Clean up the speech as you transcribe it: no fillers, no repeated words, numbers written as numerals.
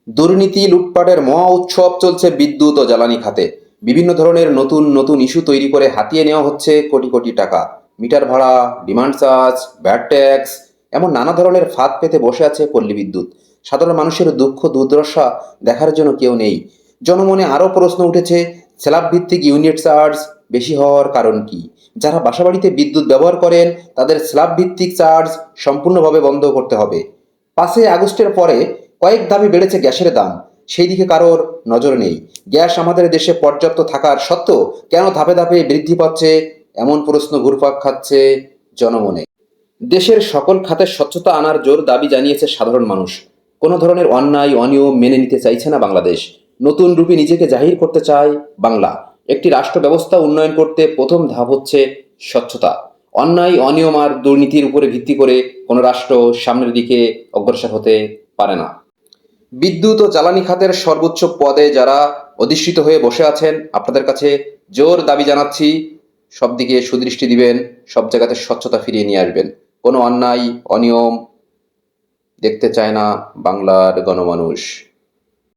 দুর্নীতি লুটপাটের মহা উৎসব চলছে বিদ্যুৎ ও জ্বালানি খাতে। বিভিন্ন ধরনের নতুন নতুন ইস্যু তৈরি করে হাতিয়ে নেওয়া হচ্ছে কোটি কোটি টাকা। মিটার ভাড়া, ডিমান্ড চার্জ, ভ্যাট ট্যাক্স, এমন নানা ধরনের ফাঁদ পেতে বসে আছে পল্লী বিদ্যুৎ। সাধারণ মানুষের দুঃখ দুর্দশা দেখার জন্য কেউ নেই। জনমনে আরও প্রশ্ন উঠেছে, স্ল্যাব ভিত্তিক ইউনিট চার্জ বেশি হওয়ার কারণ কি? যারা বাসাবাড়িতে বিদ্যুৎ ব্যবহার করেন তাদের স্ল্যাব ভিত্তিক চার্জ সম্পূর্ণভাবে বন্ধ করতে হবে। 5 আগস্টের পরে কয়েক ধাপে বেড়েছে গ্যাসের দাম, সেই দিকে কারোর নজর নেই। গ্যাস আমাদের দেশে পর্যাপ্ত থাকার সত্ত্বেও কেন ধাপে ধাপে বৃদ্ধি পাচ্ছে, এমন প্রশ্ন ঘুরপাক খাচ্ছে জনমনে। দেশের সকল খাতে স্বচ্ছতা আনার জোর দাবি জানিয়েছে সাধারণ মানুষ। কোনো ধরনের অন্যায় অনিয়ম মেনে নিতে চাইছে না বাংলাদেশ। নতুন রূপে নিজেকে জাহির করতে চায় বাংলা। একটি রাষ্ট্র ব্যবস্থা উন্নয়ন করতে প্রথম ধাপ হচ্ছে স্বচ্ছতা। অন্যায় অনিয়ম আর দুর্নীতির উপরে ভিত্তি করে কোনো রাষ্ট্র সামনের দিকে অগ্রসর হতে পারে না। বিদ্যুৎ ও জ্বালানি খাতের সর্বোচ্চ পদে যারা অধিষ্ঠিত হয়ে বসে আছেন, আপনাদের কাছে জোর দাবি জানাচ্ছি, সব দিকে সুদৃষ্টি দিবেন, সব জায়গাতে স্বচ্ছতা ফিরিয়ে নিয়ে আসবেন। কোনো অন্যায় অনিয়ম দেখতে চায় না বাংলার গণমানুষ।